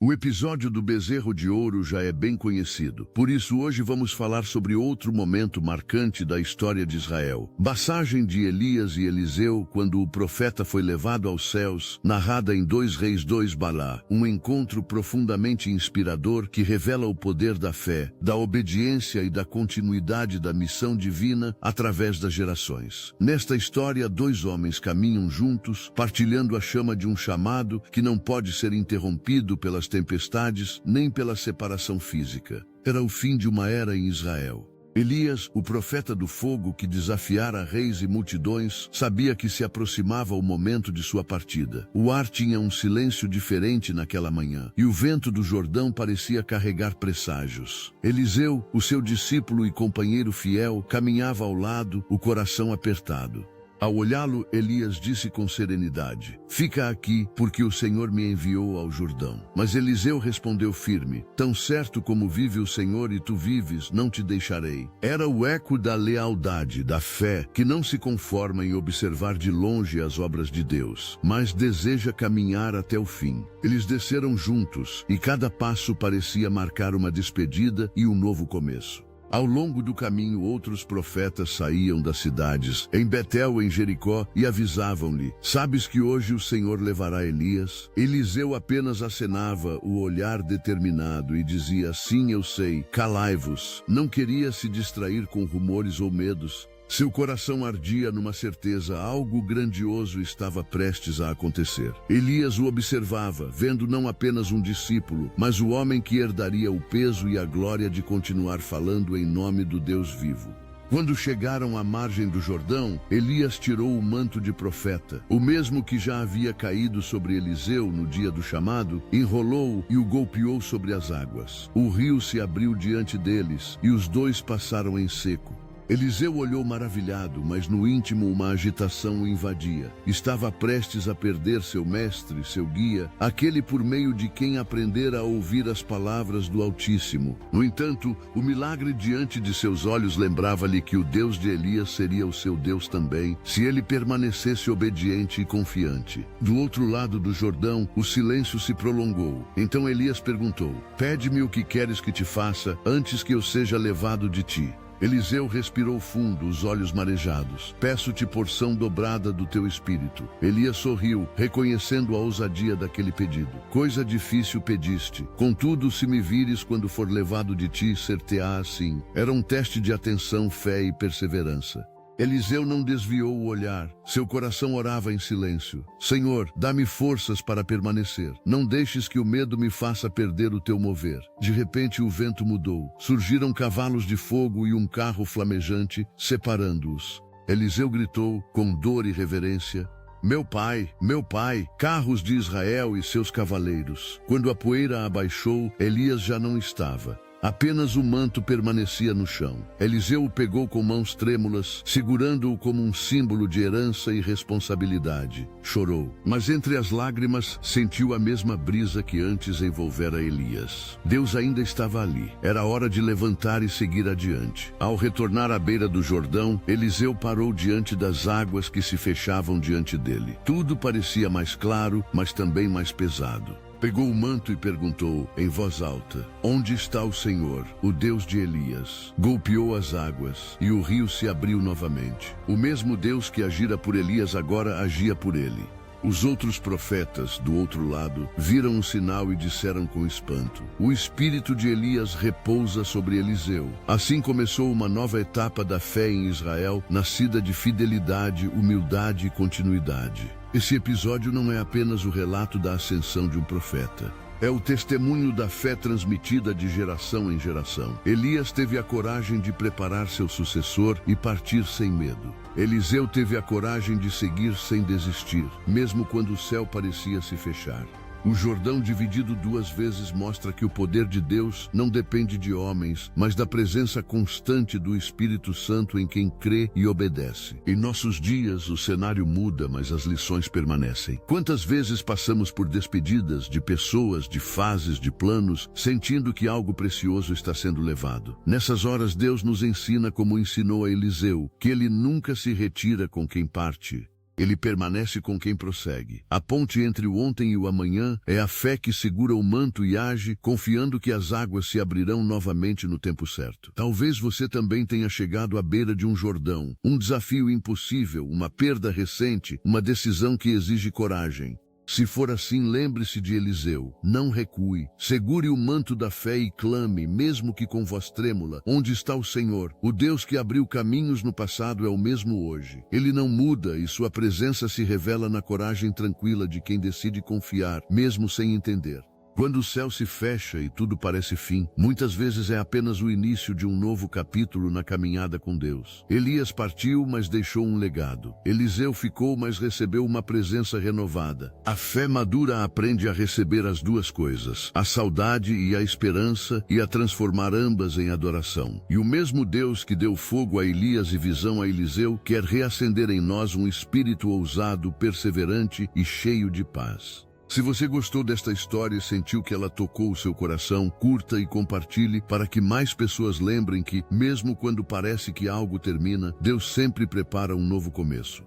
O episódio do bezerro de ouro já é bem conhecido. Por isso, hoje vamos falar sobre outro momento marcante da história de Israel. Passagem de Elias e Eliseu quando o profeta foi levado aos céus, narrada em 2 Reis 2 Balá. Um encontro profundamente inspirador que revela o poder da fé, da obediência e da continuidade da missão divina através das gerações. Nesta história, 2 homens caminham juntos, partilhando a chama de um chamado que não pode ser interrompido pelas tempestades, nem pela separação física. Era o fim de uma era em Israel. Elias, o profeta do fogo que desafiara reis e multidões, sabia que se aproximava o momento de sua partida. O ar tinha um silêncio diferente naquela manhã, e o vento do Jordão parecia carregar presságios. Eliseu, o seu discípulo e companheiro fiel, caminhava ao lado, o coração apertado. Ao olhá-lo, Elias disse com serenidade: "Fica aqui, porque o Senhor me enviou ao Jordão." Mas Eliseu respondeu firme: "Tão certo como vive o Senhor e tu vives, não te deixarei." Era o eco da lealdade, da fé, que não se conforma em observar de longe as obras de Deus, mas deseja caminhar até o fim. Eles desceram juntos, e cada passo parecia marcar uma despedida e um novo começo. Ao longo do caminho, outros profetas saíam das cidades, em Betel, em Jericó, e avisavam-lhe: "Sabes que hoje o Senhor levará Elias?" Eliseu apenas acenava, o olhar determinado, e dizia: "Sim, eu sei, calai-vos." Não queria se distrair com rumores ou medos. Seu coração ardia numa certeza: algo grandioso estava prestes a acontecer. Elias o observava, vendo não apenas um discípulo, mas o homem que herdaria o peso e a glória de continuar falando em nome do Deus vivo. Quando chegaram à margem do Jordão, Elias tirou o manto de profeta, o mesmo que já havia caído sobre Eliseu no dia do chamado, enrolou-o e o golpeou sobre as águas. O rio se abriu diante deles, e os 2 passaram em seco. Eliseu olhou maravilhado, mas no íntimo uma agitação o invadia. Estava prestes a perder seu mestre, seu guia, aquele por meio de quem aprendera a ouvir as palavras do Altíssimo. No entanto, o milagre diante de seus olhos lembrava-lhe que o Deus de Elias seria o seu Deus também, se ele permanecesse obediente e confiante. Do outro lado do Jordão, o silêncio se prolongou. Então Elias perguntou: "Pede-me o que queres que te faça, antes que eu seja levado de ti." Eliseu respirou fundo, os olhos marejados. "Peço-te porção dobrada do teu espírito." Elias sorriu, reconhecendo a ousadia daquele pedido. "Coisa difícil pediste. Contudo, se me vires quando for levado de ti, ser-te-á assim." Era um teste de atenção, fé e perseverança. Eliseu não desviou o olhar. Seu coração orava em silêncio: "Senhor, dá-me forças para permanecer. Não deixes que o medo me faça perder o teu mover." De repente o vento mudou. Surgiram cavalos de fogo e um carro flamejante, separando-os. Eliseu gritou, com dor e reverência: meu pai, carros de Israel e seus cavaleiros." Quando a poeira abaixou, Elias já não estava. Apenas o manto permanecia no chão. Eliseu o pegou com mãos trêmulas, segurando-o como um símbolo de herança e responsabilidade. Chorou, mas entre as lágrimas sentiu a mesma brisa que antes envolvera Elias. Deus ainda estava ali. Era hora de levantar e seguir adiante. Ao retornar à beira do Jordão, Eliseu parou diante das águas que se fechavam diante dele. Tudo parecia mais claro, mas também mais pesado. Pegou o manto e perguntou, em voz alta: "Onde está o Senhor, o Deus de Elias?" Golpeou as águas, e o rio se abriu novamente. O mesmo Deus que agira por Elias agora agia por ele. Os outros profetas, do outro lado, viram o sinal e disseram com espanto: "O espírito de Elias repousa sobre Eliseu." Assim começou uma nova etapa da fé em Israel, nascida de fidelidade, humildade e continuidade. Esse episódio não é apenas o relato da ascensão de um profeta. É o testemunho da fé transmitida de geração em geração. Elias teve a coragem de preparar seu sucessor e partir sem medo. Eliseu teve a coragem de seguir sem desistir, mesmo quando o céu parecia se fechar. O Jordão dividido 2 vezes mostra que o poder de Deus não depende de homens, mas da presença constante do Espírito Santo em quem crê e obedece. Em nossos dias, o cenário muda, mas as lições permanecem. Quantas vezes passamos por despedidas de pessoas, de fases, de planos, sentindo que algo precioso está sendo levado? Nessas horas, Deus nos ensina como ensinou a Eliseu, que ele nunca se retira com quem parte. Ele permanece com quem prossegue. A ponte entre o ontem e o amanhã é a fé que segura o manto e age, confiando que as águas se abrirão novamente no tempo certo. Talvez você também tenha chegado à beira de um Jordão, um desafio impossível, uma perda recente, uma decisão que exige coragem. Se for assim, lembre-se de Eliseu. Não recue. Segure o manto da fé e clame, mesmo que com voz trêmula. Onde está o Senhor? O Deus que abriu caminhos no passado é o mesmo hoje. Ele não muda e sua presença se revela na coragem tranquila de quem decide confiar, mesmo sem entender. Quando o céu se fecha e tudo parece fim, muitas vezes é apenas o início de um novo capítulo na caminhada com Deus. Elias partiu, mas deixou um legado. Eliseu ficou, mas recebeu uma presença renovada. A fé madura aprende a receber as duas coisas, a saudade e a esperança, e a transformar ambas em adoração. E o mesmo Deus que deu fogo a Elias e visão a Eliseu, quer reacender em nós um espírito ousado, perseverante e cheio de paz. Se você gostou desta história e sentiu que ela tocou o seu coração, curta e compartilhe para que mais pessoas lembrem que, mesmo quando parece que algo termina, Deus sempre prepara um novo começo.